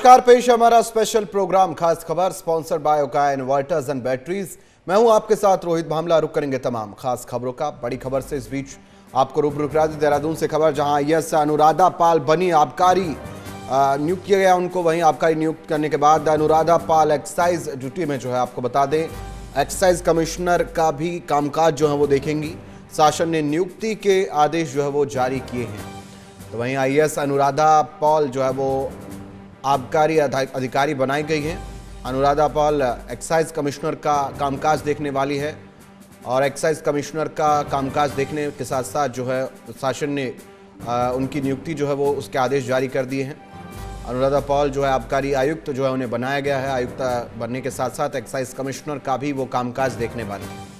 नमस्कार, पेश है हमारा स्पेशल प्रोग्राम खास खबर sponsored by Okaya inverters and batteries. मैं हूं आपके साथ रोहित भामला। रुक करेंगे तमाम खास खबरों का। बड़ी खबर से इस बीच आपको रूबरू करा दी देहरादून से खबर, जहां आईएएस अनुराधा पाल बनी आबकारी नियुक्त किया गया उनको। वहीं आबकारी नियुक्त करने के बाद अनुराधा पाल एक्साइज ड्यूटी में जो है, आपको बता दें एक्साइज कमिश्नर का भी कामकाज जो है वो देखेंगी। शासन ने नियुक्ति के आदेश जो है वो जारी किए हैं। तो वहीं आईएएस अनुराधा पॉल जो है वो आबकारी अधिकारी बनाई गई हैं। अनुराधा पॉल एक्साइज कमिश्नर का कामकाज देखने वाली है और एक्साइज कमिश्नर का कामकाज देखने के साथ साथ जो है शासन ने उनकी नियुक्ति जो है वो उसके आदेश जारी कर दिए हैं। अनुराधा पॉल जो है आबकारी आयुक्त जो है उन्हें बनाया गया है। आयुक्त बनने के साथ साथ एक्साइज कमिश्नर का भी वो कामकाज देखने वाली है।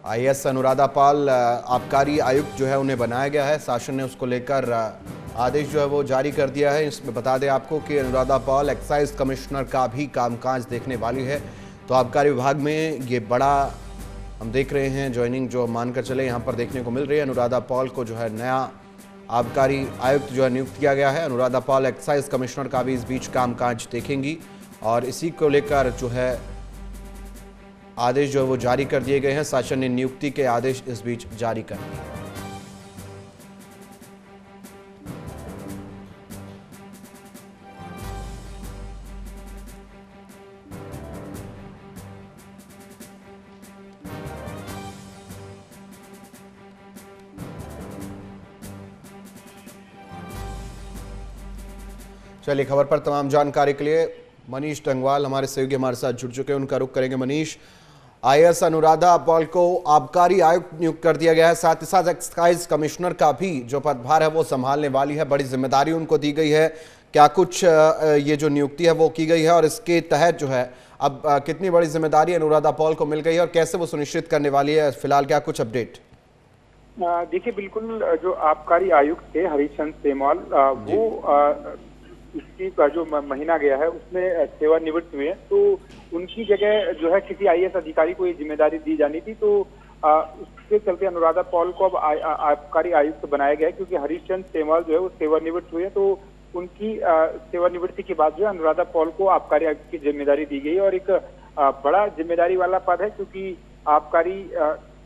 आईएएस अनुराधा पाल आबकारी आयुक्त जो है उन्हें बनाया गया है। शासन ने उसको लेकर आदेश जो है वो जारी कर दिया है। इसमें बता दें आपको कि अनुराधा पाल एक्साइज कमिश्नर का भी कामकाज देखने वाली है। तो आबकारी विभाग में ये बड़ा हम देख रहे हैं ज्वाइनिंग जो मानकर चले यहाँ पर देखने को मिल रही है। अनुराधा पाल को जो है नया आबकारी आयुक्त जो है नियुक्त किया गया है। अनुराधा पाल एक्साइज कमिश्नर का भी इस बीच कामकाज देखेंगी और इसी को लेकर जो है आदेश जो है वो जारी कर दिए गए हैं। शासन ने नियुक्ति के आदेश इस बीच जारी कर दिए। चलिए, खबर पर तमाम जानकारी के लिए मनीष टंगवाल हमारे सहयोगी हमारे साथ जुड़ चुके हैं। उनका रुख करेंगे। मनीष, आईएएस अनुराधा पॉल को आबकारी आयुक्त नियुक्त कर दिया गया है। साथ ही साथ एक्साइज कमिश्नर का भी जो पदभार है वो संभालने वाली है। बड़ी जिम्मेदारी उनको दी गई है। क्या कुछ ये जो नियुक्ति है वो की गई है और इसके तहत जो है अब कितनी बड़ी जिम्मेदारी अनुराधा पॉल को मिल गई है और कैसे वो सुनिश्चित करने वाली है, फिलहाल क्या कुछ अपडेट? देखिए, बिल्कुल जो आबकारी आयुक्त थे हरीशचंद्र सेमवाल, वो इसकी का जो महीना गया है उसमें सेवानिवृत्त हुए हैं। तो उनकी जगह जो है किसी आईएएस अधिकारी को ये जिम्मेदारी दी जानी थी। तो उसके चलते अनुराधा पॉल को अब आबकारी आयुक्त बनाया गया है, क्योंकि हरीशचंद्र सेमवाल जो है वो सेवानिवृत्त हुए। तो उनकी सेवानिवृत्ति के बाद जो है अनुराधा पॉल को आबकारी आयुक्त की जिम्मेदारी दी गई और एक बड़ा जिम्मेदारी वाला पद है, क्योंकि आबकारी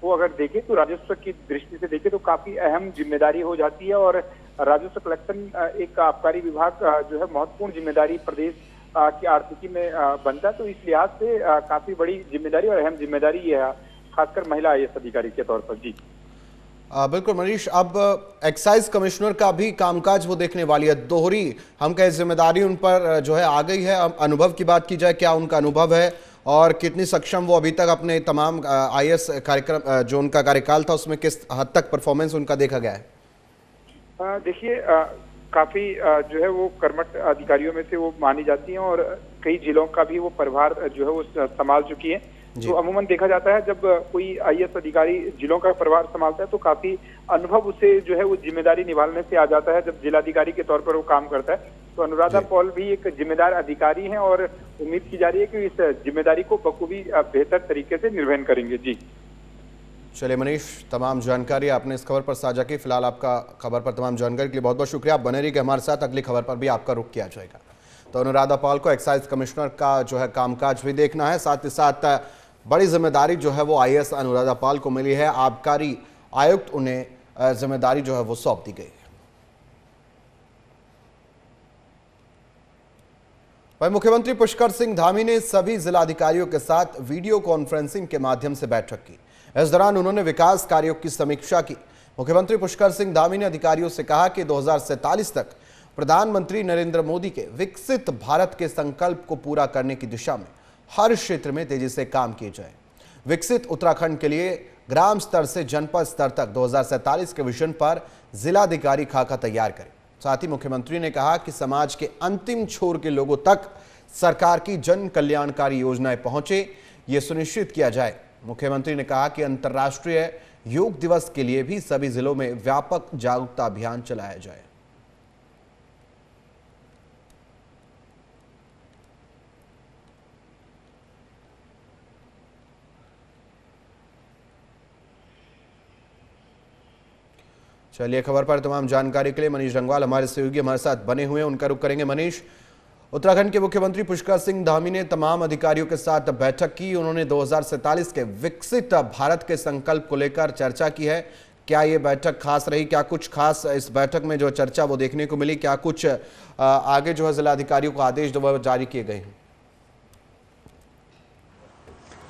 वो अगर देखें तो राजस्व की दृष्टि से देखें तो काफी अहम जिम्मेदारी हो जाती है। और राजस्व कलेक्शन एक आबकारी विभाग जो है महत्वपूर्ण जिम्मेदारी प्रदेश की आर्थिकी में बनता है। तो इस लिहाज से काफी बड़ी जिम्मेदारी और अहम जिम्मेदारी ये है, खासकर महिला आईएएस अधिकारी के तौर पर। जी बिल्कुल मनीष, अब एक्साइज कमिश्नर का भी कामकाज वो देखने वाली है। दोहरी हम कहें जिम्मेदारी उन पर जो है आ गई है। अब अनुभव की बात की जाए, क्या उनका अनुभव है और कितनी सक्षम वो अभी तक अपने तमाम आईएएस कार्यक्रम जो उनका कार्यकाल था उसमें किस हद तक परफॉर्मेंस उनका देखा गया है? देखिए, काफी जो है वो कर्मठ अधिकारियों में से वो मानी जाती हैं और कई जिलों का भी वो प्रभार जो है वो संभाल चुकी है। तो अमूमन देखा जाता है जब कोई आईएएस अधिकारी जिलों का प्रभार संभालता है तो काफी अनुभव उसे जो है वो जिम्मेदारी निभाने से आ जाता है जब जिलाधिकारी के तौर पर वो काम करता है। तो अनुराधा पॉल भी एक जिम्मेदार अधिकारी हैं और उम्मीद की जा रही है कि इस जिम्मेदारी को बखूबी बेहतर तरीके से निर्वहन करेंगे। जी चलिए मनीष, तमाम जानकारी आपने इस खबर पर साझा की। फिलहाल आपका खबर पर तमाम जानकारी के लिए बहुत बहुत शुक्रिया। आप बने रहिए हमारे साथ, अगली खबर पर भी आपका रुख किया जाएगा। तो अनुराधा पॉल को एक्साइज कमिश्नर का जो है कामकाज भी देखना है। साथ ही साथ बड़ी जिम्मेदारी जो है वो आईएएस अनुराधा पॉल को मिली है। आबकारी आयुक्त उन्हें जिम्मेदारी जो है वो सौंप दी गई। वहीं मुख्यमंत्री पुष्कर सिंह धामी ने सभी जिलाधिकारियों के साथ वीडियो कॉन्फ्रेंसिंग के माध्यम से बैठक की। इस दौरान उन्होंने विकास कार्यों की समीक्षा की। मुख्यमंत्री पुष्कर सिंह धामी ने अधिकारियों से कहा कि 2047 तक प्रधानमंत्री नरेंद्र मोदी के विकसित भारत के संकल्प को पूरा करने की दिशा में हर क्षेत्र में तेजी से काम किए जाए। विकसित उत्तराखंड के लिए ग्राम स्तर से जनपद स्तर तक 2047 के विजन पर जिलाधिकारी खाका तैयार करें। साथ ही मुख्यमंत्री ने कहा कि समाज के अंतिम छोर के लोगों तक सरकार की जन कल्याणकारी योजनाएं पहुंचे, ये सुनिश्चित किया जाए। मुख्यमंत्री ने कहा कि अंतर्राष्ट्रीय योग दिवस के लिए भी सभी जिलों में व्यापक जागरूकता अभियान चलाया जाए। चलिए, खबर पर तमाम जानकारी के लिए मनीष रंगवाल हमारे सहयोगी हमारे साथ बने हुए हैं, उनका रुख करेंगे। मनीष, उत्तराखंड के मुख्यमंत्री पुष्कर सिंह धामी ने तमाम अधिकारियों के साथ बैठक की। उन्होंने 2047 के विकसित भारत के संकल्प को लेकर चर्चा की है। क्या ये बैठक खास रही? क्या कुछ खास इस बैठक में जो चर्चा वो देखने को मिली? क्या कुछ आगे जो है जिला अधिकारियों को आदेश जो जारी किए गए हैं?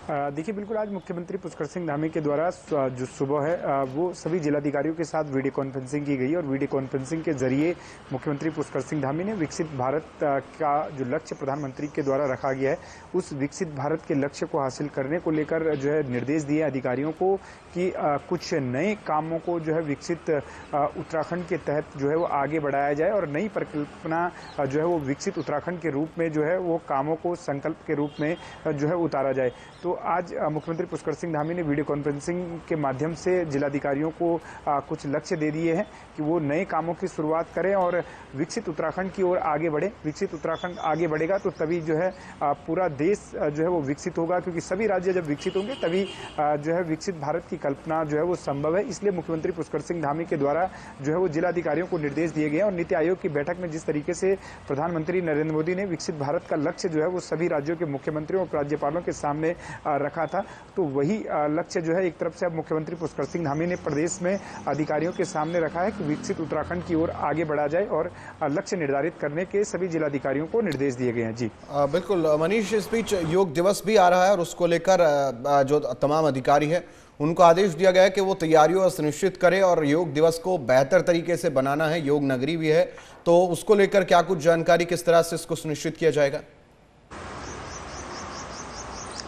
देखिए, बिल्कुल आज मुख्यमंत्री पुष्कर सिंह धामी के द्वारा जो सुबह है वो सभी जिलाधिकारियों के साथ वीडियो कॉन्फ्रेंसिंग की गई और वीडियो कॉन्फ्रेंसिंग के जरिए मुख्यमंत्री पुष्कर सिंह धामी ने विकसित भारत का जो लक्ष्य प्रधानमंत्री के द्वारा रखा गया है, उस विकसित भारत के लक्ष्य को हासिल करने को लेकर जो है निर्देश दिए अधिकारियों को कि कुछ नए कामों को जो है विकसित उत्तराखंड के तहत जो है वो आगे बढ़ाया जाए और नई परिकल्पना जो है वो विकसित उत्तराखंड के रूप में जो है वो कामों को संकल्प के रूप में जो है उतारा जाए। तो आज मुख्यमंत्री पुष्कर सिंह धामी ने वीडियो कॉन्फ्रेंसिंग के माध्यम से जिलाधिकारियों को कुछ लक्ष्य दे दिए हैं कि वो नए कामों की शुरुआत करें और विकसित उत्तराखंड की ओर आगे बढ़े। विकसित उत्तराखंड आगे बढ़ेगा तो तभी जो है पूरा देश जो है वो विकसित होगा, क्योंकि सभी राज्य जब विकसित होंगे तभी जो है विकसित भारत की कल्पना जो है वो संभव है। इसलिए मुख्यमंत्री पुष्कर सिंह धामी के द्वारा जो है वो जिलाधिकारियों को निर्देश दिए गए और नीति आयोग की बैठक में जिस तरीके से प्रधानमंत्री नरेंद्र मोदी ने विकसित भारत का लक्ष्य जो है वो सभी राज्यों के मुख्यमंत्रियों और राज्यपालों के सामने रखा था, तो वही लक्ष्य जो है एक तरफ से अब मुख्यमंत्री पुष्कर सिंह धामी ने प्रदेश में अधिकारियों के सामने रखा है कि विकसित उत्तराखंड की ओर आगे बढ़ा जाए और लक्ष्य निर्धारित करने के सभी जिलाधिकारियों को निर्देश दिए गए हैं। जी बिल्कुल मनीष, इस बीच योग दिवस भी आ रहा है और उसको लेकर जो तमाम अधिकारी है उनको आदेश दिया गया है कि वो तैयारियों सुनिश्चित करें और योग दिवस को बेहतर तरीके से बनाना है। योग नगरी भी है, तो उसको लेकर क्या कुछ जानकारी, किस तरह से इसको सुनिश्चित किया जाएगा?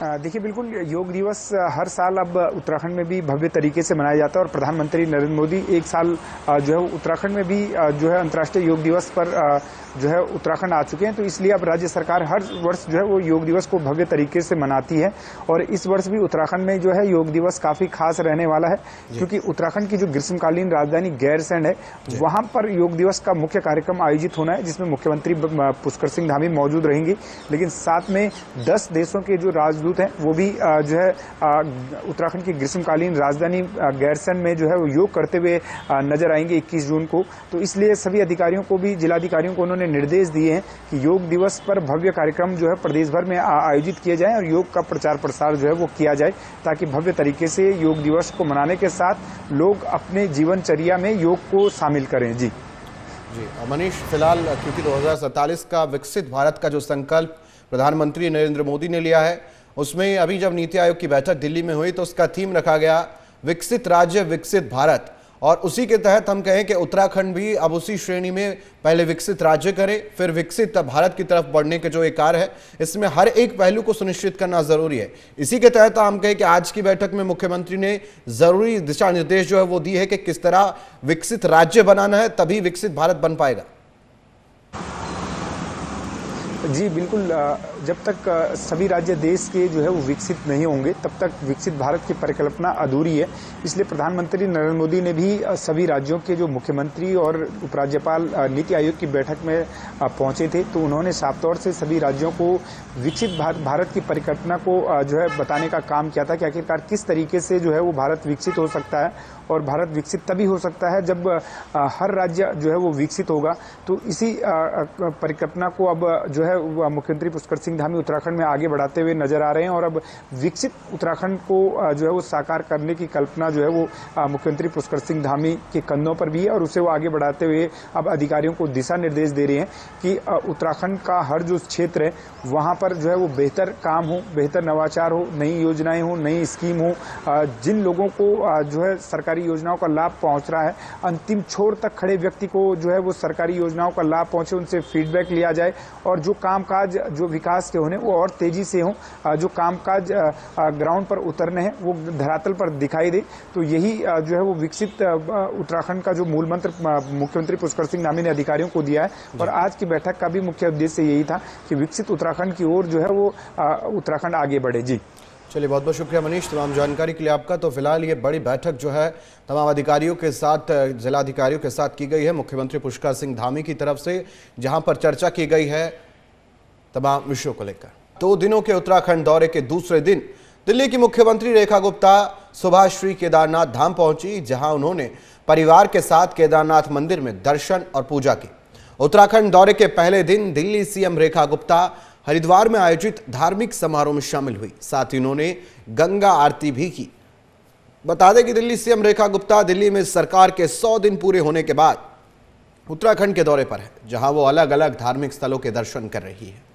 देखिए, बिल्कुल योग दिवस हर साल अब उत्तराखंड में भी भव्य तरीके से मनाया जाता है और प्रधानमंत्री नरेंद्र मोदी एक साल जो है उत्तराखंड में भी जो है अंतर्राष्ट्रीय योग दिवस पर जो है उत्तराखंड आ चुके हैं। तो इसलिए अब राज्य सरकार हर वर्ष जो है वो योग दिवस को भव्य तरीके से मनाती है और इस वर्ष भी उत्तराखंड में जो है योग दिवस काफी खास रहने वाला है, क्योंकि उत्तराखंड की जो ग्रीष्मकालीन राजधानी गैरसैंण है वहां पर योग दिवस का मुख्य कार्यक्रम आयोजित होना है, जिसमें मुख्यमंत्री पुष्कर सिंह धामी मौजूद रहेंगी। लेकिन साथ में 10 देशों के जो राजदूत हैं वो भी जो है उत्तराखंड की ग्रीष्मकालीन राजधानी गैरसैंण में जो है वो योग करते हुए नजर आएंगे 21 जून को। तो इसलिए सभी अधिकारियों को भी, जिलाधिकारियों को उन्होंने निर्देश दिए हैं कि योग दिवस पर भव्य कार्यक्रम जो है प्रदेश भर में आयोजित किए जाएं और योग का प्रचार प्रसार जो है वो किया जाए, ताकि भव्य तरीके से योग दिवस को मनाने के साथ लोग अपने जीवनचर्या में योग को शामिल करें। जी मनीष, फिलहाल क्योंकि 2047 का विकसित भारत का जो संकल्प प्रधानमंत्री नरेंद्र मोदी ने लिया है, उसमें अभी जब नीति आयोग की बैठक दिल्ली में हुई तो उसका थीम रखा गया विकसित राज्य विकसित भारत, और उसी के तहत हम कहें कि उत्तराखंड भी अब उसी श्रेणी में पहले विकसित राज्य करे फिर विकसित भारत की तरफ बढ़ने के जो एक कार्य है, इसमें हर एक पहलू को सुनिश्चित करना जरूरी है। इसी के तहत हम कहें कि आज की बैठक में मुख्यमंत्री ने जरूरी दिशा निर्देश जो है वो दी है कि किस तरह विकसित राज्य बनाना है, तभी विकसित भारत बन पाएगा। जी बिल्कुल, जब तक सभी राज्य देश के जो है वो विकसित नहीं होंगे तब तक विकसित भारत की परिकल्पना अधूरी है। इसलिए प्रधानमंत्री नरेंद्र मोदी ने भी सभी राज्यों के जो मुख्यमंत्री और उपराज्यपाल नीति आयोग की बैठक में पहुंचे थे, तो उन्होंने साफ तौर से सभी राज्यों को विकसित भारत की परिकल्पना को जो है बताने का काम किया था कि आखिरकार किस तरीके से जो है वो भारत विकसित हो सकता है। और भारत विकसित तभी हो सकता है जब हर राज्य जो है वो विकसित होगा। तो इसी परिकल्पना को अब जो है मुख्यमंत्री पुष्कर सिंह धामी उत्तराखंड में आगे बढ़ाते हुए नजर आ रहे हैं और अब विकसित उत्तराखंड को जो है वो साकार करने की कल्पना जो है वो मुख्यमंत्री पुष्कर सिंह धामी के कंधों पर भी है और उसे वो आगे बढ़ाते हुए अब अधिकारियों को दिशा निर्देश दे रहे हैं कि उत्तराखंड का हर जो क्षेत्र है वहां पर जो है वो बेहतर काम हो, बेहतर नवाचार हो, नई योजनाएं हो, नई स्कीम हो, जिन लोगों को जो है सरकारी योजनाओं का लाभ पहुंच रहा है, अंतिम छोर तक खड़े व्यक्ति को जो है वो सरकारी योजनाओं का लाभ पहुंचे, उनसे फीडबैक लिया जाए और जो कामकाज जो विकास के होने वो और तेजी से हों, जो कामकाज ग्राउंड पर उतरने हैं वो धरातल पर दिखाई दे। तो यही जो है वो विकसित उत्तराखंड का जो मूल मंत्र मुख्यमंत्री पुष्कर सिंह धामी ने अधिकारियों को दिया है और आज की बैठक का भी मुख्य उद्देश्य यही था कि विकसित उत्तराखंड की ओर जो है वो उत्तराखंड आगे बढ़े। जी चलिए, बहुत बहुत शुक्रिया मनीष तमाम जानकारी के लिए आपका। तो फिलहाल ये बड़ी बैठक जो है तमाम अधिकारियों के साथ, जिलाधिकारियों के साथ की गई है मुख्यमंत्री पुष्कर सिंह धामी की तरफ से, जहां पर चर्चा की गई है तमाम विषयों को लेकर। 2 दिनों के उत्तराखंड दौरे के दूसरे दिन दिल्ली की मुख्यमंत्री रेखा गुप्ता सुबह श्री केदारनाथ धाम पहुंची, जहां उन्होंने परिवार के साथ केदारनाथ मंदिर में दर्शन और पूजा की। उत्तराखंड दौरे के पहले दिन दिल्ली सीएम रेखा गुप्ता हरिद्वार में आयोजित धार्मिक समारोह में शामिल हुई। साथ ही उन्होंने गंगा आरती भी की। बता दें कि दिल्ली सीएम रेखा गुप्ता दिल्ली में सरकार के 100 दिन पूरे होने के बाद उत्तराखंड के दौरे पर है, जहां वो अलग अलग धार्मिक स्थलों के दर्शन कर रही है।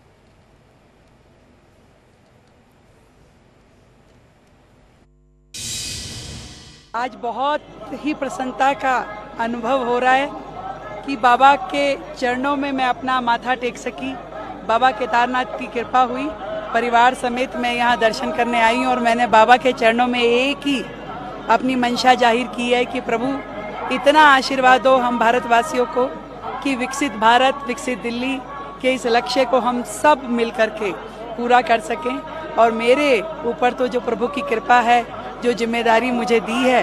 आज बहुत ही प्रसन्नता का अनुभव हो रहा है कि बाबा के चरणों में मैं अपना माथा टेक सकी। बाबा केदारनाथ की कृपा हुई, परिवार समेत मैं यहाँ दर्शन करने आई हूँ और मैंने बाबा के चरणों में एक ही अपनी मंशा जाहिर की है कि प्रभु इतना आशीर्वाद दो हम भारतवासियों को कि विकसित भारत, विकसित दिल्ली के इस लक्ष्य को हम सब मिल करके पूरा कर सकें। और मेरे ऊपर तो जो प्रभु की कृपा है, जो जिम्मेदारी मुझे दी है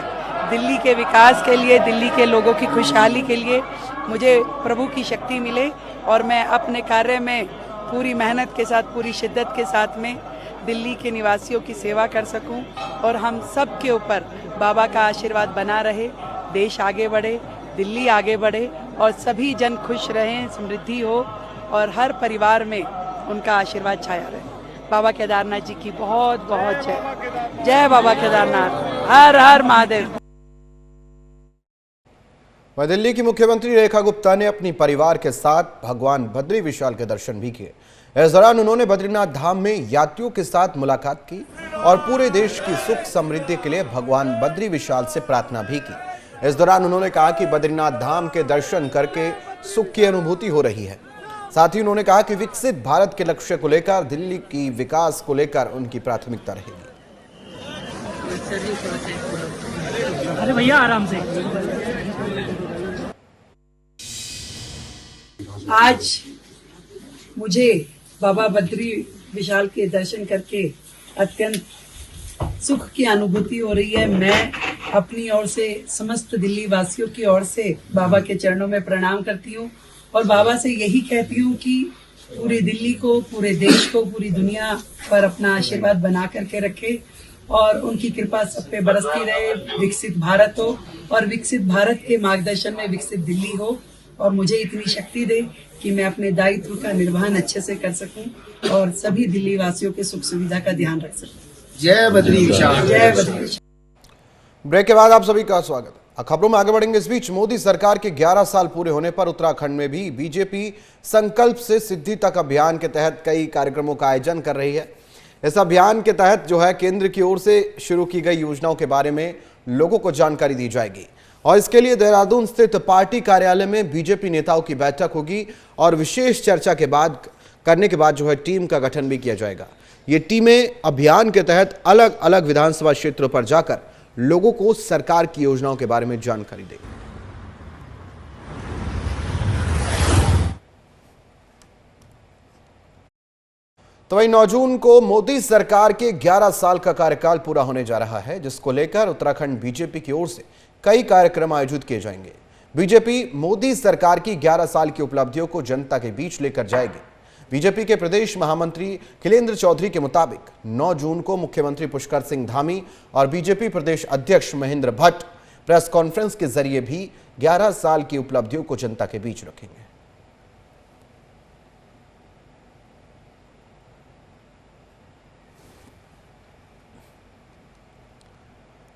दिल्ली के विकास के लिए, दिल्ली के लोगों की खुशहाली के लिए, मुझे प्रभु की शक्ति मिले और मैं अपने कार्य में पूरी मेहनत के साथ, पूरी शिद्दत के साथ में दिल्ली के निवासियों की सेवा कर सकूं और हम सब के ऊपर बाबा का आशीर्वाद बना रहे, देश आगे बढ़े, दिल्ली आगे बढ़े और सभी जन खुश रहें, समृद्धि हो और हर परिवार में उनका आशीर्वाद छाया रहे। बाबा केदारनाथ जी की बहुत बहुत जय। जय बाबा केदारनाथ, हर हर महादेव। वह दिल्ली की मुख्यमंत्री रेखा गुप्ता ने अपनी परिवार के साथ भगवान बद्री विशाल के दर्शन भी किए। इस दौरान उन्होंने बद्रीनाथ धाम में यात्रियों के साथ मुलाकात की और पूरे देश की सुख समृद्धि के लिए भगवान बद्री विशाल से प्रार्थना भी की। इस दौरान उन्होंने कहा कि बद्रीनाथ धाम के दर्शन करके सुख की अनुभूति हो रही है। साथ ही उन्होंने कहा कि विकसित भारत के लक्ष्य को लेकर दिल्ली की विकास को लेकर उनकी प्राथमिकता रहेगी। अरे भैया आराम से। आज मुझे बाबा बद्री विशाल के दर्शन करके अत्यंत सुख की अनुभूति हो रही है। मैं अपनी ओर से, समस्त दिल्ली वासियों की ओर से बाबा के चरणों में प्रणाम करती हूँ और बाबा से यही कहती हूँ कि पूरी दिल्ली को, पूरे देश को, पूरी दुनिया पर अपना आशीर्वाद बना करके रखे और उनकी कृपा सब पे बरसती रहे। विकसित भारत हो और विकसित भारत के मार्गदर्शन में विकसित दिल्ली हो और मुझे इतनी शक्ति दे कि मैं अपने दायित्व का निर्वहन अच्छे से कर सकूं और सभी दिल्ली वासियों के सुख सुविधा का ध्यान रख सकूं। जय बद्री विशाल। जय बद्री विशाल। ब्रेक के बाद आप सभी का स्वागत है। खबरों में आगे बढ़ेंगे। इस बीच मोदी सरकार के 11 साल पूरे होने पर उत्तराखंड में भी बीजेपी संकल्प से सिद्धि तक अभियान के तहत कई कार्यक्रमों का आयोजन कर रही है। इस अभियान के तहत जो है केंद्र की ओर से शुरू की गई योजनाओं के बारे में लोगों को जानकारी दी जाएगी और इसके लिए देहरादून स्थित पार्टी कार्यालय में बीजेपी नेताओं की बैठक होगी और विशेष चर्चा के बाद करने के बाद जो है टीम का गठन भी किया जाएगा। ये टीमें अभियान के तहत अलग अलग विधानसभा क्षेत्रों पर जाकर लोगों को सरकार की योजनाओं के बारे में जानकारी देगी। तो वहीं 9 जून को मोदी सरकार के 11 साल का कार्यकाल पूरा होने जा रहा है, जिसको लेकर उत्तराखंड बीजेपी की ओर से कई कार्यक्रम आयोजित किए जाएंगे। बीजेपी मोदी सरकार की 11 साल की उपलब्धियों को जनता के बीच लेकर जाएगी। बीजेपी के प्रदेश महामंत्री खिलेंद्र चौधरी के मुताबिक 9 जून को मुख्यमंत्री पुष्कर सिंह धामी और बीजेपी प्रदेश अध्यक्ष महेंद्र भट्ट प्रेस कॉन्फ्रेंस के जरिए भी 11 साल की उपलब्धियों को जनता के बीच रखेंगे।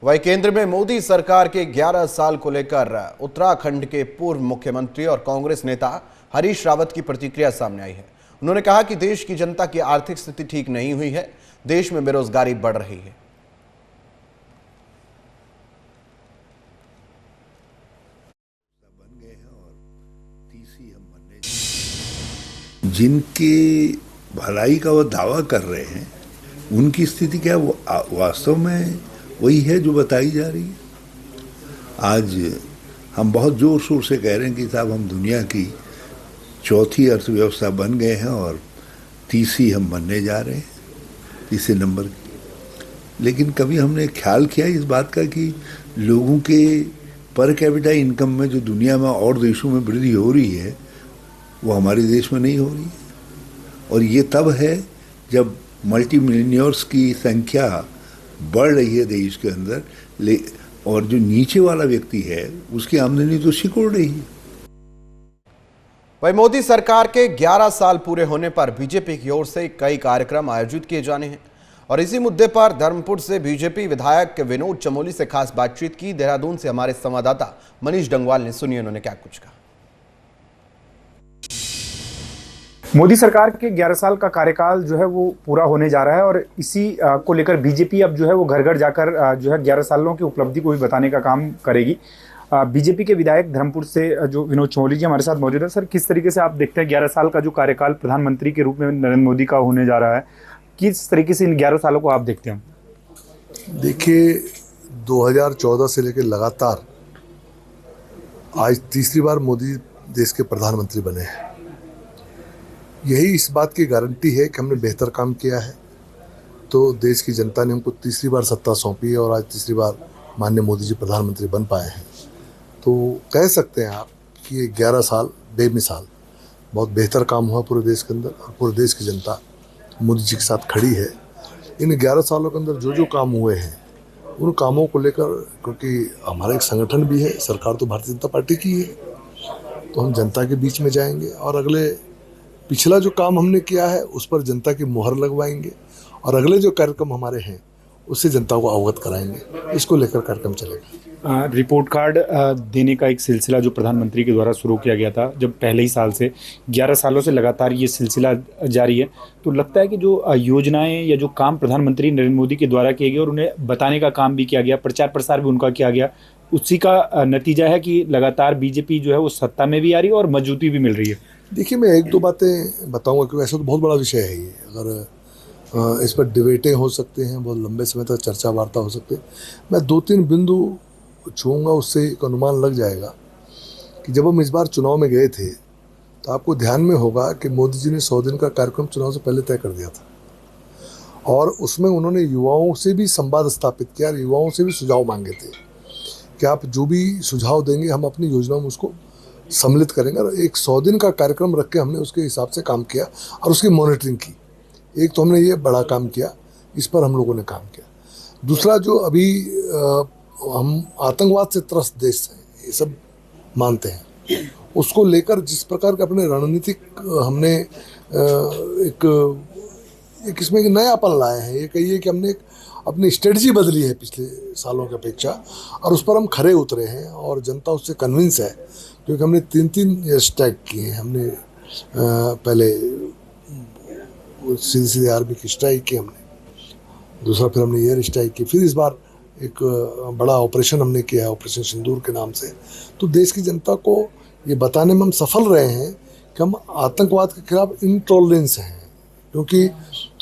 वहीं केंद्र में मोदी सरकार के 11 साल को लेकर उत्तराखंड के पूर्व मुख्यमंत्री और कांग्रेस नेता हरीश रावत की प्रतिक्रिया सामने आई है। उन्होंने कहा कि देश की जनता की आर्थिक स्थिति ठीक नहीं हुई है, देश में बेरोजगारी बढ़ रही है। जिनकी भलाई का वो दावा कर रहे हैं उनकी स्थिति क्या वो वास्तव में वही है जो बताई जा रही है। आज हम बहुत जोर शोर से कह रहे हैं कि साहब हम दुनिया की चौथी अर्थव्यवस्था बन गए हैं और तीसरी हम बनने जा रहे हैं, तीसरे नंबर की। लेकिन कभी हमने ख्याल किया इस बात का कि लोगों के पर कैपिटा इनकम में जो दुनिया में और देशों में वृद्धि हो रही है वो हमारे देश में नहीं हो रही है। और ये तब है जब मल्टी मिलियनियर्स की संख्या बढ़ रही है देश के अंदर और जो नीचे वाला व्यक्ति है उसकी आमदनी तो सिकुड़ रही है। वही मोदी सरकार के 11 साल पूरे होने पर बीजेपी की ओर से कई कार्यक्रम आयोजित किए जाने हैं और इसी मुद्दे पर धर्मपुर से बीजेपी विधायक विनोद चमोली से खास बातचीत की। देहरादून से हमारे संवाददाता मनीष डंगवाल ने सुनिए उन्होंने क्या कुछ कहा। मोदी सरकार के 11 साल का कार्यकाल जो है वो पूरा होने जा रहा है और इसी को लेकर बीजेपी अब जो है वो घर घर जाकर जो है 11 सालों की उपलब्धि को भी बताने का काम करेगी। बीजेपी के विधायक धर्मपुर से जो विनोद चमोली जी हमारे साथ मौजूद है। सर, किस तरीके से आप देखते हैं 11 साल का जो कार्यकाल प्रधानमंत्री के रूप में नरेंद्र मोदी का होने जा रहा है, किस तरीके से इन 11 सालों को आप देखते हैं? देखिए, 2014 से लेकर लगातार आज तीसरी बार मोदी देश के प्रधानमंत्री बने हैं। यही इस बात की गारंटी है कि हमने बेहतर काम किया है, तो देश की जनता ने हमको तीसरी बार सत्ता सौंपी है और आज तीसरी बार माननीय मोदी जी प्रधानमंत्री बन पाए हैं। तो कह सकते हैं आप कि ये 11 साल बेमिसाल बहुत बेहतर काम हुआ पूरे देश के अंदर और पूरे देश की जनता मोदी जी के साथ खड़ी है। इन 11 सालों के अंदर जो जो काम हुए हैं उन कामों को लेकर, क्योंकि हमारा एक संगठन भी है, सरकार तो भारतीय जनता पार्टी की है, तो हम जनता के बीच में जाएंगे और अगले पिछला जो काम हमने किया है उस पर जनता की मुहर लगवाएंगे और अगले जो कार्यक्रम हमारे हैं उससे जनता को अवगत कराएंगे। इसको लेकर कार्यक्रम चलेगा। रिपोर्ट कार्ड देने का एक सिलसिला जो प्रधानमंत्री के द्वारा शुरू किया गया था जब पहले ही साल से, 11 सालों से लगातार ये सिलसिला जारी है, तो लगता है कि जो योजनाएं या जो काम प्रधानमंत्री नरेंद्र मोदी के द्वारा किए गए और उन्हें बताने का काम भी किया गया, प्रचार प्रसार भी उनका किया गया, उसी का नतीजा है कि लगातार बीजेपी जो है वो सत्ता में भी आ रही है और मजबूती भी मिल रही है। देखिए, मैं एक दो बातें बताऊंगा क्योंकि ऐसा तो बहुत बड़ा विषय है ये। अगर इस पर डिबेटें हो सकते हैं, बहुत लंबे समय तक चर्चा वार्ता हो सकते हैं। मैं 2-3 बिंदु छूँगा, उससे एक अनुमान लग जाएगा कि जब हम इस बार चुनाव में गए थे तो आपको ध्यान में होगा कि मोदी जी ने 100 दिन का कार्यक्रम चुनाव से पहले तय कर दिया था और उसमें उन्होंने युवाओं से भी संवाद स्थापित किया और युवाओं से भी सुझाव मांगे थे कि आप जो भी सुझाव देंगे हम अपनी योजनाओं में उसको सम्मिलित करेंगे। और एक 100 दिन का कार्यक्रम रख के हमने उसके हिसाब से काम किया और उसकी मॉनिटरिंग की। एक तो हमने ये बड़ा काम किया, इस पर हम लोगों ने काम किया। दूसरा, जो अभी हम आतंकवाद से त्रस्त देश हैं, ये सब मानते हैं, उसको लेकर जिस प्रकार के अपने रणनीतिक हमने एक इसमें एक नयापन लाए हैं। ये कहिए कि हमने अपनी स्ट्रेटजी बदली है पिछले सालों की अपेक्षा और उस पर हम खरे उतरे हैं और जनता उससे कन्विंस है, क्योंकि हमने 3 स्ट्राइक किए हैं। हमने पहले सीधे आर्मी की स्ट्राइक की हमने, दूसरा फिर हमने एयर स्ट्राइक की, फिर इस बार एक बड़ा ऑपरेशन हमने किया है, ऑपरेशन सिंदूर के नाम से। तो देश की जनता को ये बताने में हम सफल रहे हैं कि हम आतंकवाद के खिलाफ इनटॉलरेंस हैं, क्योंकि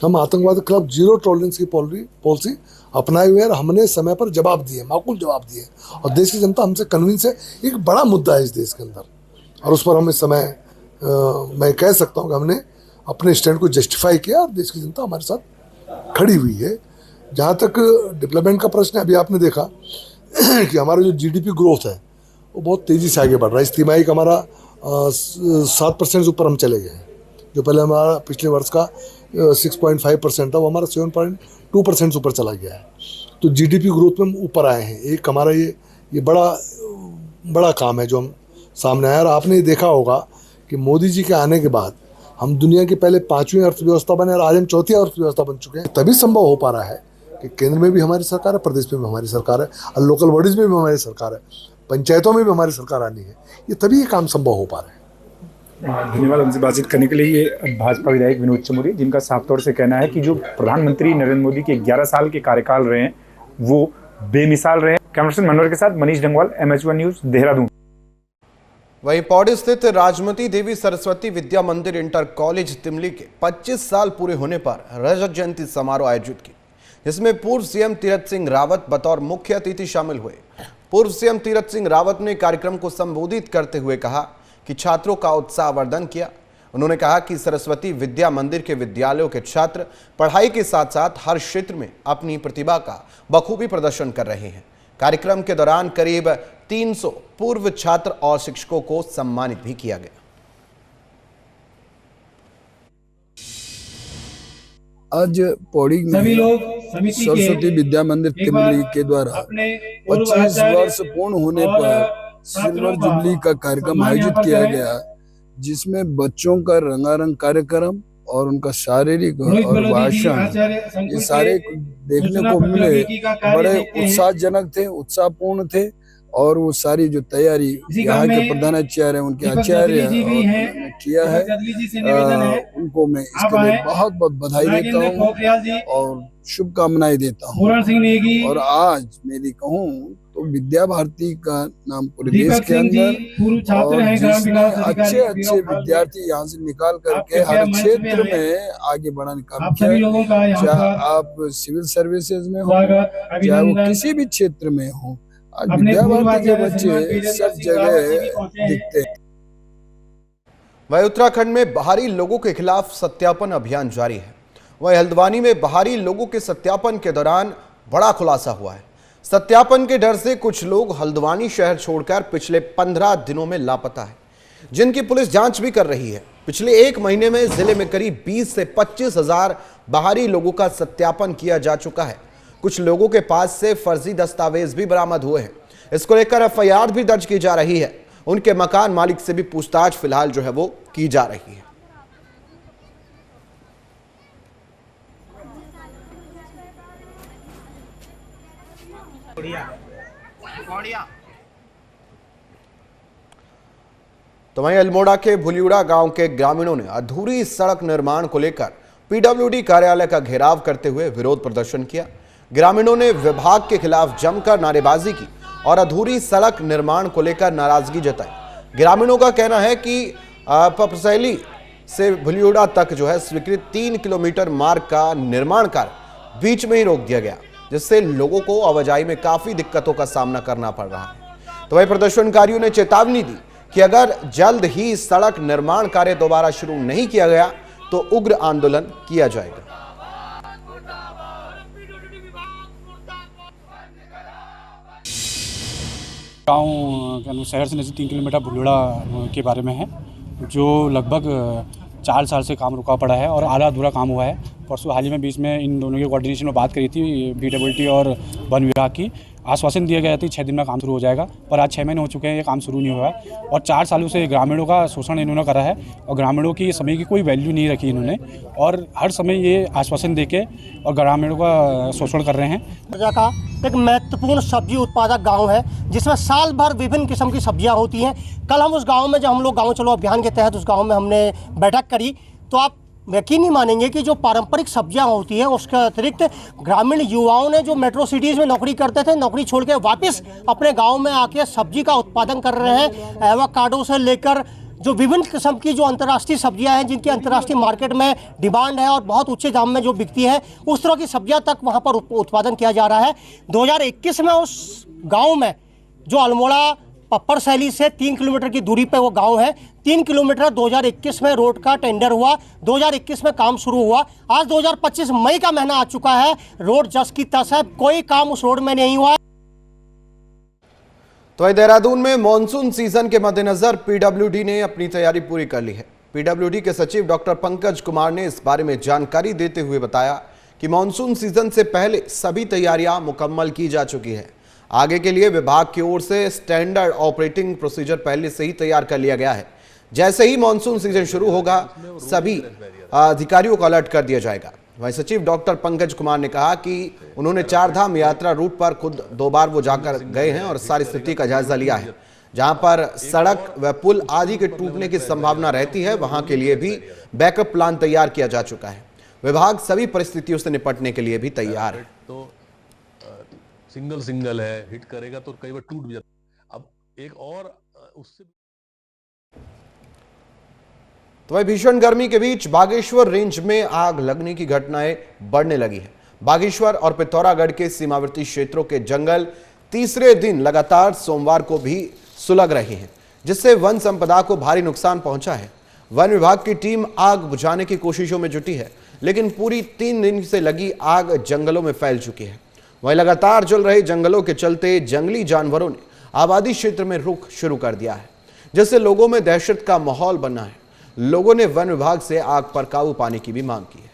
हम आतंकवाद के खिलाफ 0 टॉलरेंस की पॉलिसी अपनाए हुए हैं और हमने समय पर जवाब दिए, माकूल जवाब दिए और देश की जनता हमसे कन्विंस है। एक बड़ा मुद्दा है इस देश के अंदर और उस पर हम इस समय मैं कह सकता हूँ कि हमने अपने स्टैंड को जस्टिफाई किया और देश की जनता हमारे साथ खड़ी हुई है। जहाँ तक डेवलपमेंट का प्रश्न है, अभी आपने देखा कि हमारा जो GDP ग्रोथ है वो बहुत तेज़ी से आगे बढ़ रहा है। इस तिमाही का हमारा 7% से ऊपर हम चले गए हैं। जो पहले हमारा पिछले वर्ष का 6.5% था, वो हमारा 7.2% से ऊपर चला गया है। तो GDP ग्रोथ में हम ऊपर आए हैं। एक हमारा ये बड़ा काम है जो हम सामने आया। और आपने देखा होगा कि मोदी जी के आने के बाद हम दुनिया की पहले 5वीं अर्थव्यवस्था बने और आज हम 4थी अर्थव्यवस्था बन चुके हैं। तभी संभव हो पा रहा है कि केंद्र में भी हमारी सरकार है, प्रदेश में भी हमारी सरकार है और लोकल बॉडीज में भी हमारी सरकार है, पंचायतों में भी हमारी सरकार आनी है। ये तभी ये काम संभव हो पा रहा है। धन्यवाद हमसे बातचीत करने के लिए। ये भाजपा विधायक विनोद चमोली, जिनका साफ तौर से कहना है कि जो प्रधानमंत्री नरेंद्र मोदी के 11 साल के कार्यकाल रहे हैं वो बेमिसाल रहे हैं। कैमरामैन मनोहर के साथ मनीष डंगवाल, MH1 न्यूज, देहरादून। वहीं पौड़ी स्थित राजमती देवी सरस्वती विद्या मंदिर इंटर कॉलेज तिमली के 25 साल पूरे होने पर रजत जयंती समारोह आयोजित की, जिसमें पूर्व CM तीरथ सिंह रावत बतौर मुख्य अतिथि शामिल हुए। पूर्व CM तीरथ सिंह रावत ने कार्यक्रम को संबोधित करते हुए कहा कि छात्रों का उत्साहवर्धन किया। उन्होंने कहा कि सरस्वती विद्या मंदिर के विद्यालयों के छात्र पढ़ाई के साथ साथ हर क्षेत्र में अपनी प्रतिभा का बखूबी प्रदर्शन कर रहे हैं। कार्यक्रम के दौरान करीब 300 पूर्व छात्र और शिक्षकों को सम्मानित भी किया गया। आज पौड़ी में सभी लोग सरस्वती विद्या मंदिर तिमली के द्वारा 25 वर्ष पूर्ण होने पर सिल्वर जुबली का कार्यक्रम आयोजित किया गया, जिसमें बच्चों का रंगारंग कार्यक्रम और उनका शारीरिक और भाषण ये सारे देखने को मिले। बड़े उत्साहजनक थे, उत्साहपूर्ण थे और वो सारी जो तैयारी यहाँ के प्रधानाचार्य उनके आचार्य किया है, उनको मैं इसके लिए बहुत बहुत बधाई देता हूँ और शुभकामनाएं देता हूँ। और आज मेरी कहूँ तो विद्या भारती का नाम पूरे देश के अंदर, और जिसने अच्छे अच्छे विद्यार्थी यहाँ से निकाल करके हर क्षेत्र में आगे बढ़ाने का काम किया, चाहे आप सिविल सर्विसेज में हो, चाहे वो किसी भी क्षेत्र में हो, आज विद्या भारती के बच्चे सब जगह दिखते हैं। वहीं उत्तराखंड में बाहरी लोगों के खिलाफ सत्यापन अभियान जारी है। वहीं हल्द्वानी में बाहरी लोगों के सत्यापन के दौरान बड़ा खुलासा हुआ है। सत्यापन के डर से कुछ लोग हल्द्वानी शहर छोड़कर पिछले 15 दिनों में लापता है, जिनकी पुलिस जांच भी कर रही है। पिछले एक महीने में जिले में करीब 20 से 25 हजार बाहरी लोगों का सत्यापन किया जा चुका है। कुछ लोगों के पास से फर्जी दस्तावेज भी बरामद हुए हैं। इसको लेकर एफआईआर भी दर्ज की जा रही है। उनके मकान मालिक से भी पूछताछ फिलहाल जो है वो की जा रही है। तो वहीं अल्मोड़ा के भुलियुड़ा गांव के ग्रामीणों ने अधूरी सड़क निर्माण को लेकर पीडब्ल्यूडी कार्यालय का घेराव करते हुए विरोध प्रदर्शन किया। ग्रामीणों ने विभाग के खिलाफ जमकर नारेबाजी की और अधूरी सड़क निर्माण को लेकर नाराजगी जताई। ग्रामीणों का कहना है कि पपसैली से भुलियुड़ा तक जो है स्वीकृत 3 किलोमीटर मार्ग का निर्माण कार्य बीच में ही रोक दिया गया, जिससे लोगों को आवाजाही में काफी दिक्कतों का सामना करना पड़ रहा है। तो वही प्रदर्शनकारियों ने चेतावनी दी कि अगर जल्द ही सड़क निर्माण कार्य दोबारा शुरू नहीं किया गया तो उग्र आंदोलन किया जाएगा। गाँव शहर से नज़दीक 3 किलोमीटर भुलियुड़ा के बारे में है, जो लगभग 4 साल से काम रुका पड़ा है और आधा अधूरा काम हुआ है। परसों हाल ही में बीच में इन दोनों के कोऑर्डिनेशन में बात करी थी पीडब्ल्यूडी और वन विभाग की। आश्वासन दिया गया था 6 दिन में काम शुरू हो जाएगा, पर आज 6 महीने हो चुके हैं, ये काम शुरू नहीं हुआ है। और 4 सालों से ग्रामीणों का शोषण इन्होंने करा है और ग्रामीणों की समय की कोई वैल्यू नहीं रखी इन्होंने, और हर समय ये आश्वासन देके और ग्रामीणों का शोषण कर रहे हैं। का एक महत्वपूर्ण सब्जी उत्पादक गांव है, जिसमें साल भर विभिन्न किस्म की सब्जियां होती हैं। कल हम उस गांव में, जब हम लोग गांव चलो अभियान के तहत उस गांव में हमने बैठक करी, तो आप यकीन नहीं मानेंगे कि जो पारंपरिक सब्जियां होती हैं उसके अतिरिक्त ग्रामीण युवाओं ने जो मेट्रो सिटीज़ में नौकरी करते थे, नौकरी छोड़ के वापस अपने गांव में आके सब्जी का उत्पादन कर रहे हैं। एवोकाडो से लेकर जो विभिन्न किस्म की जो अंतर्राष्ट्रीय सब्जियां हैं, जिनकी अंतर्राष्ट्रीय मार्केट में डिमांड है और बहुत ऊंचे दाम में जो बिकती है, उस तरह की सब्जियां तक वहां पर उत्पादन किया जा रहा है। 2021 में उस गाँव में, जो अल्मोड़ा पपरसैली से 3 किलोमीटर की दूरी पे वो गांव है, 3 किलोमीटर 2021 में रोड का टेंडर हुआ, 2021 में काम शुरू हुआ। आज 2025 मई का महीना आ चुका है, रोड जस की तस है, कोई काम उस रोड में नहीं हुआ। तो देहरादून में मॉनसून सीजन के मद्देनजर पीडब्ल्यूडी ने अपनी तैयारी पूरी कर ली है। पीडब्ल्यूडी के सचिव डॉक्टर पंकज कुमार ने इस बारे में जानकारी देते हुए बताया कि मॉनसून सीजन से पहले सभी तैयारियां मुकम्मल की जा चुकी है। आगे के लिए विभाग की ओर से स्टैंडर्ड ऑपरेटिंग प्रोसीजर पहले से ही तैयार कर लिया गया है। जैसे ही मॉनसून सीजन शुरू होगा, सभी अधिकारियों को अलर्ट कर दिया जाएगा। वहीं सचिव डॉक्टर पंकज कुमार ने कहा कि उन्होंने 4 धाम यात्रा रूट पर खुद 2 बार वो जाकर गए हैं और सारी स्थिति का जायजा लिया है। जहां पर सड़क व पुल आदि के टूटने की संभावना रहती है, वहां के लिए भी बैकअप प्लान तैयार किया जा चुका है। विभाग सभी परिस्थितियों से निपटने के लिए भी तैयार है। तो सिंगल है, हिट करेगा तो कई बार टूट भी जाता है। अब एक और उससे तो वही भीषण गर्मी के बीच बागेश्वर रेंज में आग लगने की घटनाएं बढ़ने लगी है। बागेश्वर और पिथौरागढ़ के सीमावर्ती क्षेत्रों के जंगल तीसरे दिन लगातार सोमवार को भी सुलग रहे हैं, जिससे वन संपदा को भारी नुकसान पहुंचा है। वन विभाग की टीम आग बुझाने की कोशिशों में जुटी है, लेकिन पूरी 3 दिन से लगी आग जंगलों में फैल चुकी है। वहीं लगातार जल रहे जंगलों के चलते जंगली जानवरों ने आबादी क्षेत्र में रुख शुरू कर दिया है, जिससे लोगों में दहशत का माहौल बना है। लोगों ने वन विभाग से आग पर काबू पाने की भी मांग की है।